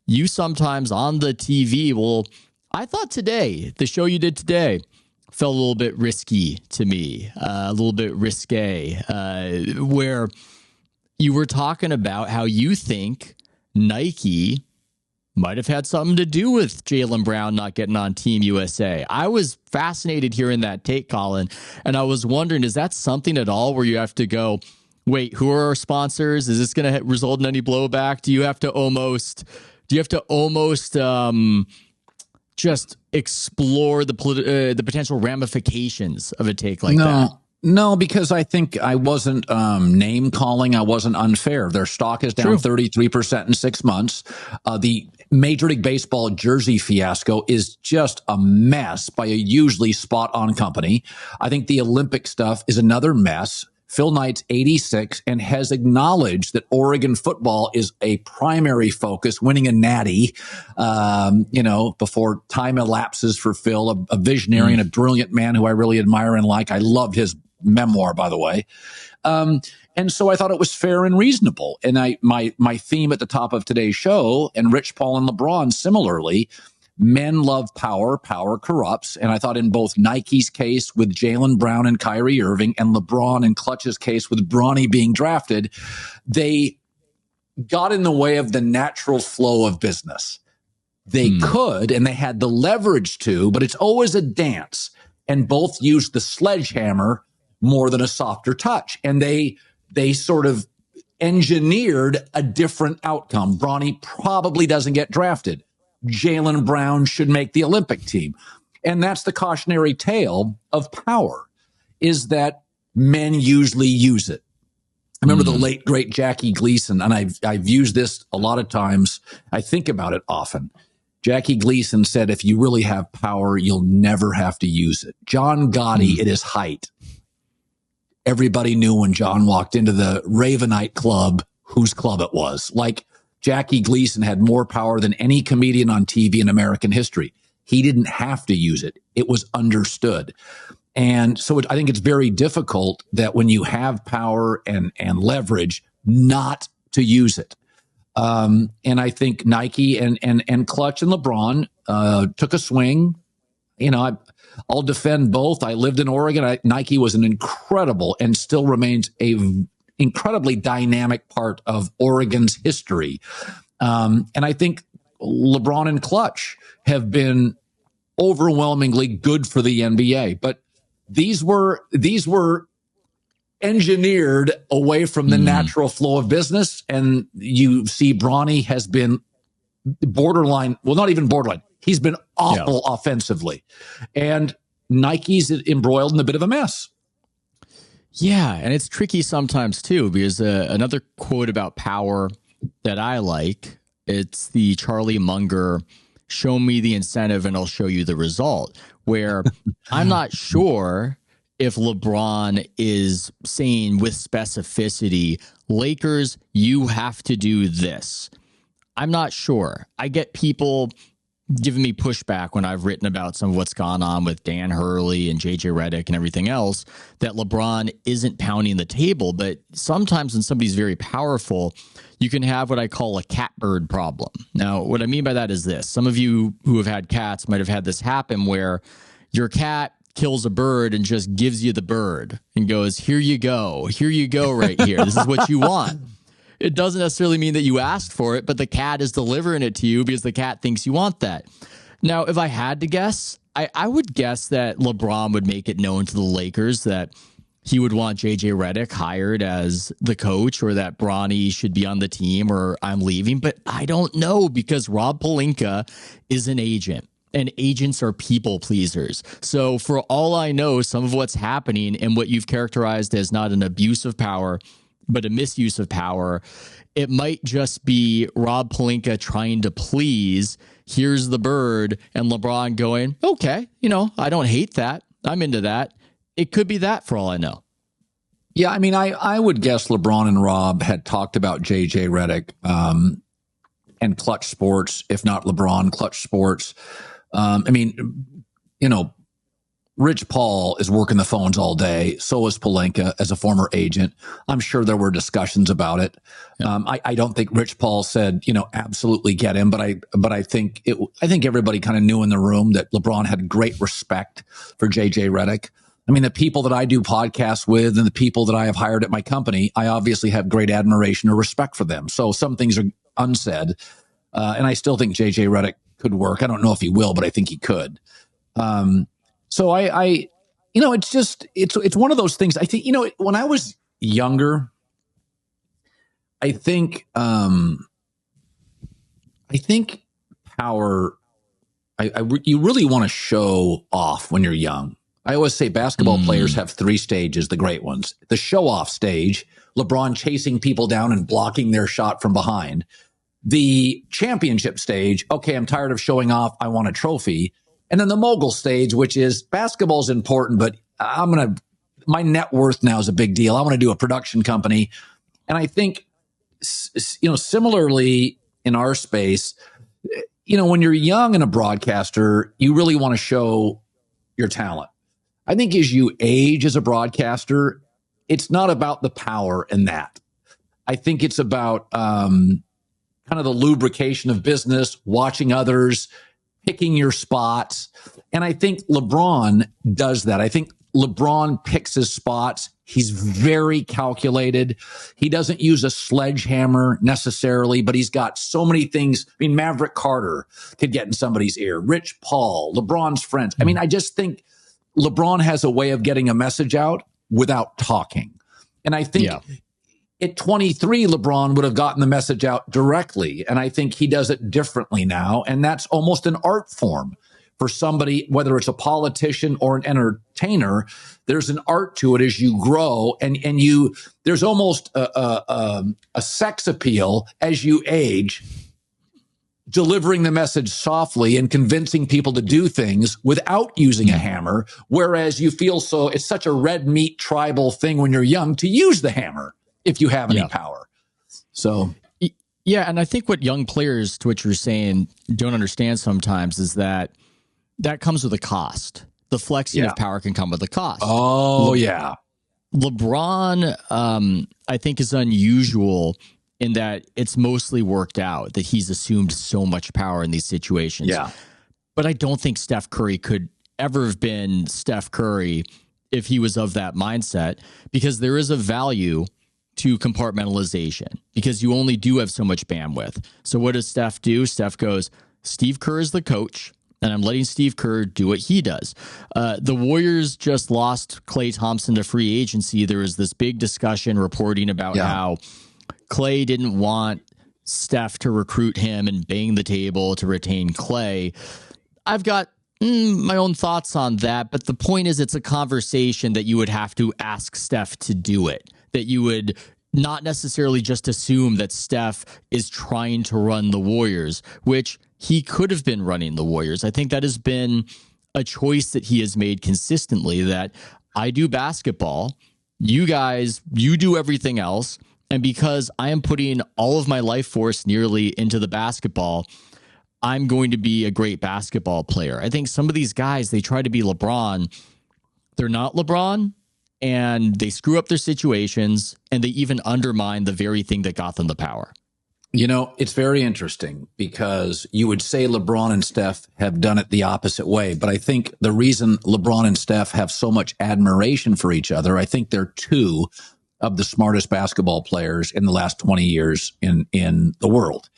you sometimes on the TV I thought today, the show you did today, felt a little bit risky to me, a little bit risque, where you were talking about how you think Nike might have had something to do with Jaylen Brown not getting on Team USA. I was fascinated hearing that take, Colin, and I was wondering, is that something at all where you have to go, wait, who are our sponsors? Is this going to result in any blowback? Do you have to almost just explore the potential ramifications of a take like that? No, because I think I wasn't name calling. I wasn't unfair. Their stock is down 33% in 6 months. The Major League Baseball jersey fiasco is just a mess by a usually spot on company. I think the Olympic stuff is another mess. Phil Knight's 86 and has acknowledged that Oregon football is a primary focus, winning a natty, before time elapses for Phil, a visionary and a brilliant man who I really admire and like. I loved his memoir, by the way. And so I thought it was fair and reasonable. And my theme at the top of today's show, and Rich Paul and LeBron similarly, men love power. Power corrupts. And I thought in both Nike's case with Jaylen Brown and Kyrie Irving and LeBron and Clutch's case with Bronny being drafted, they got in the way of the natural flow of business. They could, and they had the leverage to, but it's always a dance. And both used the sledgehammer more than a softer touch. And they sort of engineered a different outcome. Bronny probably doesn't get drafted. Jaylen Brown should make the Olympic team. And that's the cautionary tale of power, is that men usually use it. I remember the late, great Jackie Gleason, and I've used this a lot of times. I think about it often. Jackie Gleason said, if you really have power, you'll never have to use it. John Gotti at his height. Everybody knew when John walked into the Ravenite Club whose club it was. Like, Jackie Gleason had more power than any comedian on TV in American history. He didn't have to use it. It was understood. And so I think it's very difficult that when you have power and leverage, not to use it. And I think Nike and Clutch and LeBron took a swing. I'll defend both. I lived in Oregon. Nike was an incredible and still remains a incredibly dynamic part of Oregon's history. And I think LeBron and Clutch have been overwhelmingly good for the NBA, but these were engineered away from the natural flow of business. And you see Bronny has been borderline, well, not even borderline. He's been awful offensively, and Nike's embroiled in a bit of a mess. Yeah, and it's tricky sometimes too, because another quote about power that I like, it's the Charlie Munger, show me the incentive and I'll show you the result, where I'm not sure if LeBron is saying with specificity, Lakers, you have to do this. I'm not sure. I get people giving me pushback when I've written about some of what's gone on with Dan Hurley and JJ Redick and everything else, that LeBron isn't pounding the table. But sometimes when somebody's very powerful, you can have what I call a catbird problem. Now, what I mean by that is this. Some of you who have had cats might have had this happen where your cat kills a bird and just gives you the bird and goes, here you go right here. This is what you want. It doesn't necessarily mean that you asked for it, but the cat is delivering it to you because the cat thinks you want that. Now, if I had to guess, I would guess that LeBron would make it known to the Lakers that he would want JJ Redick hired as the coach, or that Bronny should be on the team, or I'm leaving. But I don't know, because Rob Pelinka is an agent, and agents are people pleasers. So for all I know, some of what's happening and what you've characterized as not an abuse of power, but a misuse of power, it might just be Rob Pelinka trying to please. Here's the bird, and LeBron going, okay, I don't hate that. I'm into that. It could be that for all I know. Yeah, I mean, I would guess LeBron and Rob had talked about JJ Redick and Clutch Sports, if not LeBron, Clutch Sports. Rich Paul is working the phones all day. So is Pelinka as a former agent. I'm sure there were discussions about it. Yeah. I don't think Rich Paul said, absolutely get him, but I think everybody kind of knew in the room that LeBron had great respect for JJ Redick. I mean, the people that I do podcasts with and the people that I have hired at my company, I obviously have great admiration or respect for them. So some things are unsaid. And I still think JJ Redick could work. I don't know if he will, but I think he could. So it's one of those things. I think, when I was younger, I think power, you really want to show off when you're young. I always say basketball players have three stages, the great ones. The show off stage, LeBron chasing people down and blocking their shot from behind. The championship stage, okay, I'm tired of showing off, I want a trophy. And then the mogul stage, which is basketball is important, but my net worth now is a big deal. I want to do a production company. And I think, similarly in our space, when you're young and a broadcaster, you really want to show your talent. I think as you age as a broadcaster, it's not about the power in that. I think it's about kind of the lubrication of business, watching others, picking your spots. And I think LeBron does that. I think LeBron picks his spots. He's very calculated. He doesn't use a sledgehammer necessarily, but he's got so many things. I mean, Maverick Carter could get in somebody's ear. Rich Paul, LeBron's friends. I mean, I just think LeBron has a way of getting a message out without talking. And I think at 23, LeBron would have gotten the message out directly. And I think he does it differently now. And that's almost an art form for somebody, whether it's a politician or an entertainer. There's an art to it as you grow, and there's almost a sex appeal as you age, delivering the message softly and convincing people to do things without using a hammer. Whereas you feel it's such a red meat tribal thing when you're young to use the hammer if you have any power. So, yeah. And I think what young players, to what you're saying, don't understand sometimes is that comes with a cost. The flexing of power can come with a cost. Oh, yeah. LeBron, I think, is unusual in that it's mostly worked out, that he's assumed so much power in these situations. Yeah. But I don't think Steph Curry could ever have been Steph Curry if he was of that mindset, because there is a value to compartmentalization, because you only do have so much bandwidth. So what does Steph do? Steph goes, Steve Kerr is the coach, and I'm letting Steve Kerr do what he does. The Warriors just lost Klay Thompson to free agency. There was this big discussion reporting about how Klay didn't want Steph to recruit him and bang the table to retain Klay. I've got my own thoughts on that, but the point is it's a conversation that you would have to ask Steph to do it, that you would not necessarily just assume that Steph is trying to run the Warriors, which he could have been running the Warriors. I think that has been a choice that he has made consistently, that I do basketball, you guys, you do everything else. And because I am putting all of my life force nearly into the basketball, I'm going to be a great basketball player. I think some of these guys, they try to be LeBron. They're not LeBron, and they screw up their situations, and they even undermine the very thing that got them the power. It's very interesting because you would say LeBron and Steph have done it the opposite way. But I think the reason LeBron and Steph have so much admiration for each other, I think they're two of the smartest basketball players in the last 20 years in the world.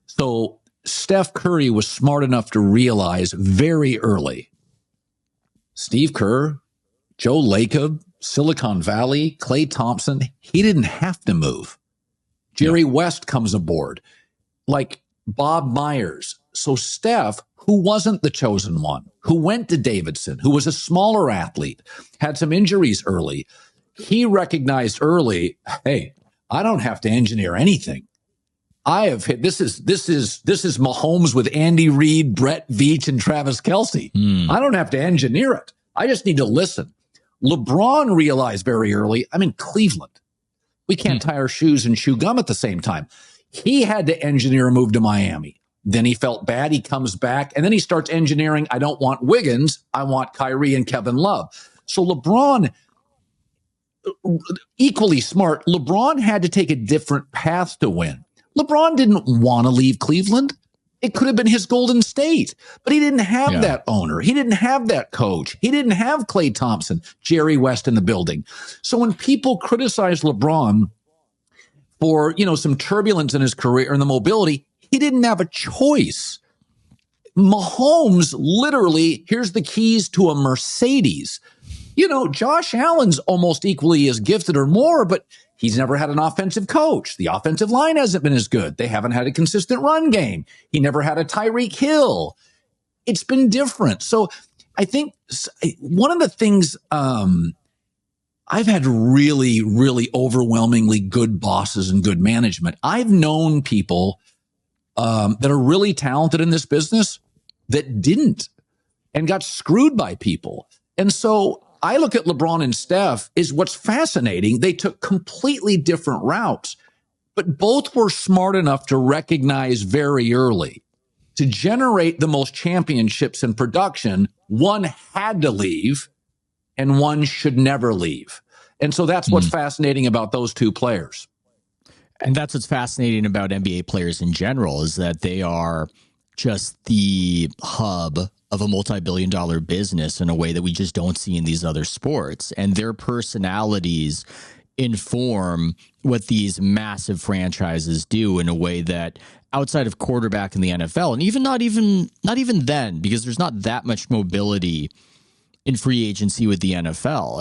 So Steph Curry was smart enough to realize very early, Steve Kerr, Joe Lacob, Silicon Valley, Klay Thompson, he didn't have to move. Jerry West comes aboard, like Bob Myers. So Steph, who wasn't the chosen one, who went to Davidson, who was a smaller athlete, had some injuries early, he recognized early, hey, I don't have to engineer anything. I have hit. This is Mahomes with Andy Reid, Brett Veach, and Travis Kelce. I don't have to engineer it. I just need to listen. LeBron realized very early, I'm in Cleveland. We can't tie our shoes and chew gum at the same time. He had to engineer a move to Miami. Then he felt bad. He comes back, and then he starts engineering. I don't want Wiggins. I want Kyrie and Kevin Love. So LeBron, equally smart, LeBron had to take a different path to win. LeBron didn't want to leave Cleveland. It could have been his Golden State, but he didn't have that owner. He didn't have that coach. He didn't have Klay Thompson, Jerry West in the building. So when people criticize LeBron for, some turbulence in his career and the mobility, he didn't have a choice. Mahomes, literally, here's the keys to a Mercedes. Josh Allen's almost equally as gifted or more, but he's never had an offensive coach. The offensive line hasn't been as good. They haven't had a consistent run game. He never had a Tyreek Hill. It's been different. So I think one of the things I've had really, really overwhelmingly good bosses and good management. I've known people that are really talented in this business that didn't and got screwed by people. And so I look at LeBron and Steph is what's fascinating. They took completely different routes, but both were smart enough to recognize very early to generate the most championships in production. One had to leave and one should never leave. And so that's what's fascinating about those two players. And that's what's fascinating about NBA players in general is that they are just the hub of a multi-billion-dollar business in a way that we just don't see in these other sports. And their personalities inform what these massive franchises do in a way that outside of quarterback in the NFL, and even not even then, because there's not that much mobility in free agency with the NFL.